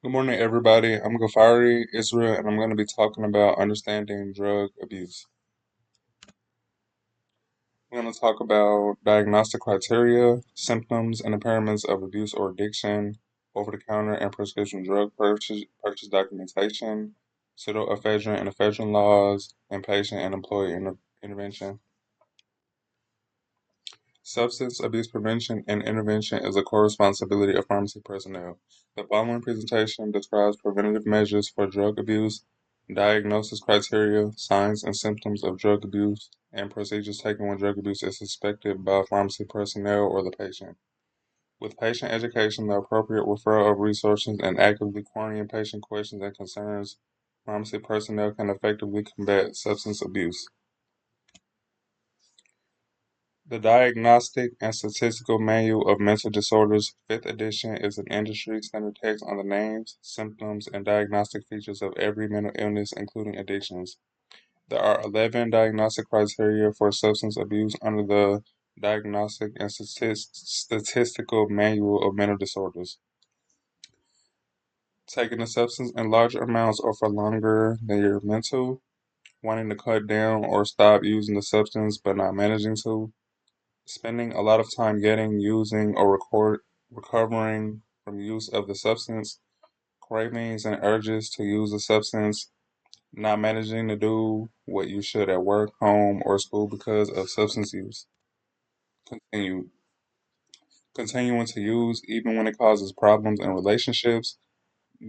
Good morning, everybody. I'm Ghaffari Israel, and I'm going to be talking about understanding drug abuse. We're going to talk about diagnostic criteria, symptoms, and impairments of abuse or addiction, over-the-counter and prescription drug purchase documentation, pseudoephedrine and ephedrine laws, and patient and employee intervention. Substance abuse prevention and intervention is a core responsibility of pharmacy personnel. The following presentation describes preventative measures for drug abuse, diagnosis criteria, signs and symptoms of drug abuse, and procedures taken when drug abuse is suspected by pharmacy personnel or the patient. With patient education, the appropriate referral of resources, and actively quarantine patient questions and concerns, pharmacy personnel can effectively combat substance abuse. The Diagnostic and Statistical Manual of Mental Disorders, 5th edition, is an industry standard text on the names, symptoms, and diagnostic features of every mental illness, including addictions. There are 11 diagnostic criteria for substance abuse under the Diagnostic and Statistical Manual of Mental Disorders. Taking a substance in larger amounts or for longer than you're meant to, wanting to cut down or stop using the substance but not managing to, spending a lot of time getting, using, or recovering from use of the substance, cravings and urges to use the substance, not managing to do what you should at work, home, or school because of substance use. Continue. Continuing to use even when it causes problems in relationships,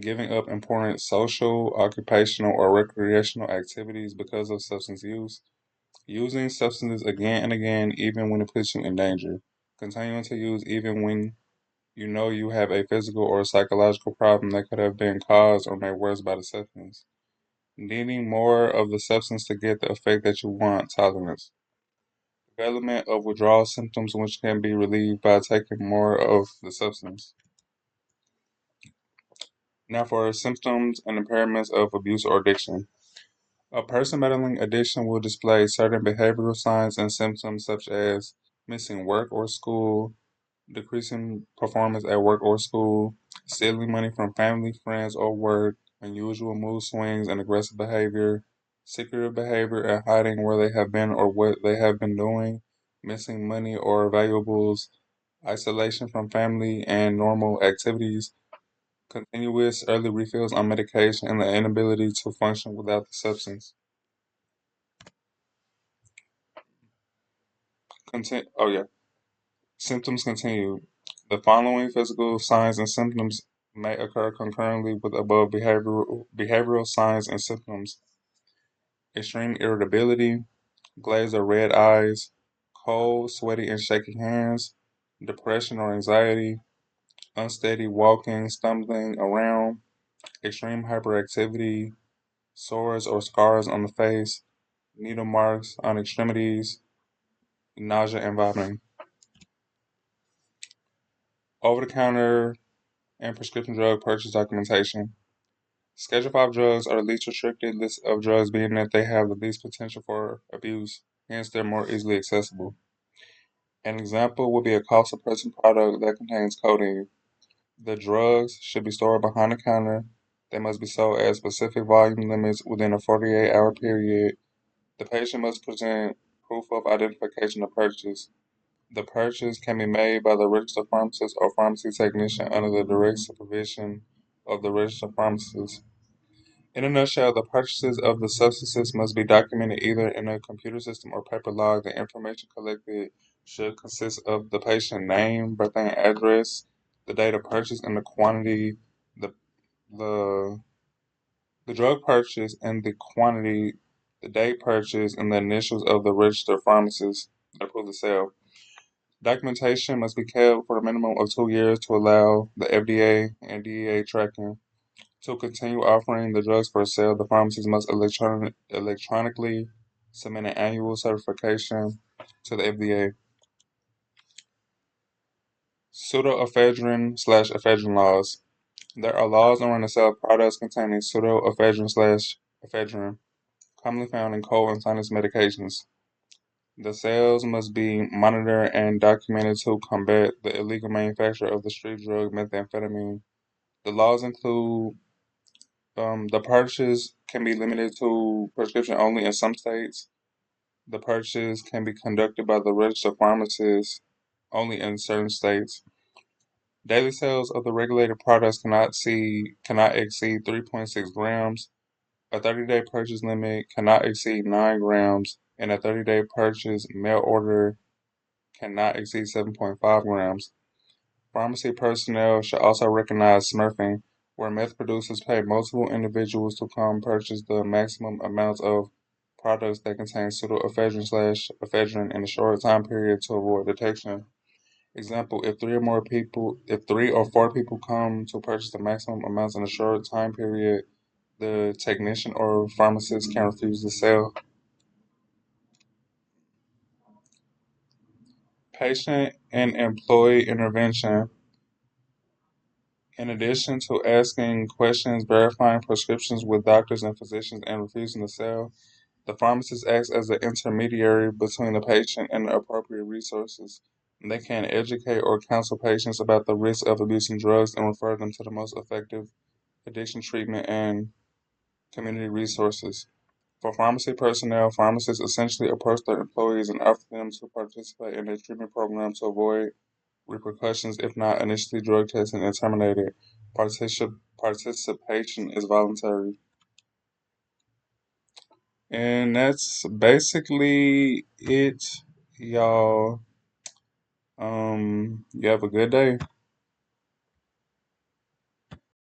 giving up important social, occupational, or recreational activities because of substance use, using substances again and again even when it puts you in danger, continuing to use even when you know you have a physical or psychological problem that could have been caused or made worse by the substance. Needing more of the substance to get the effect that you want, tolerance. Development of withdrawal symptoms which can be relieved by taking more of the substance. Now for symptoms and impairments of abuse or addiction. A person battling addiction will display certain behavioral signs and symptoms such as missing work or school, decreasing performance at work or school, stealing money from family, friends, or work, unusual mood swings and aggressive behavior, secretive behavior and hiding where they have been or what they have been doing, missing money or valuables, isolation from family and normal activities, continuous early refills on medication, and the inability to function without the substance. Oh yeah. Symptoms continue. The following physical signs and symptoms may occur concurrently with above behavioral signs and symptoms: extreme irritability, glazed or red eyes, cold, sweaty, and shaky hands, depression or anxiety, unsteady walking, stumbling around, extreme hyperactivity, sores or scars on the face, needle marks on extremities, nausea and vomiting. Over the counter and prescription drug purchase documentation. Schedule 5 drugs are the least restricted list of drugs, being that they have the least potential for abuse, hence they're more easily accessible. An example would be a cost of person product that contains codeine. The drugs should be stored behind the counter. They must be sold at specific volume limits within a 48-hour period. The patient must present proof of identification of purchase. The purchase can be made by the registered pharmacist or pharmacy technician under the direct supervision of the registered pharmacist. In a nutshell, the purchases of the substances must be documented either in a computer system or paper log. The information collected should consist of the patient name, birthday and address, the date of purchase and the quantity, the the the drug purchase and the quantity, the date purchase, and the initials of the registered pharmacist that approved the sale. Documentation must be kept for a minimum of 2 years to allow the FDA and DEA tracking. To continue offering the drugs for sale, the pharmacies must electronically submit an annual certification to the FDA. Pseudoephedrine/ephedrine laws. There are laws around the sale of products containing pseudoephedrine/ephedrine, commonly found in cold and sinus medications. The sales must be monitored and documented to combat the illegal manufacture of the street drug methamphetamine. The laws include the purchase can be limited to prescription only in some states. The purchase can be conducted by the registered pharmacist only in certain states. Daily sales of the regulated products cannot exceed 3.6 grams. A 30-day purchase limit cannot exceed 9 grams, and a 30-day purchase mail order cannot exceed 7.5 grams. Pharmacy personnel should also recognize smurfing, where meth producers pay multiple individuals to come purchase the maximum amounts of products that contain pseudoephedrine/ephedrine in a short time period to avoid detection. Example: if 3 or 4 people come to purchase the maximum amounts in a short time period, the technician or pharmacist can refuse to sell. Patient and employee intervention. In addition to asking questions, verifying prescriptions with doctors and physicians, and refusing to sell, the pharmacist acts as an intermediary between the patient and the appropriate resources. They can educate or counsel patients about the risk of abusing drugs and refer them to the most effective addiction treatment and community resources. For pharmacy personnel, pharmacists essentially approach their employees and offer them to participate in a treatment program to avoid repercussions if not initially drug tested and terminated. Participation is voluntary. And that's basically it, y'all. You have a good day.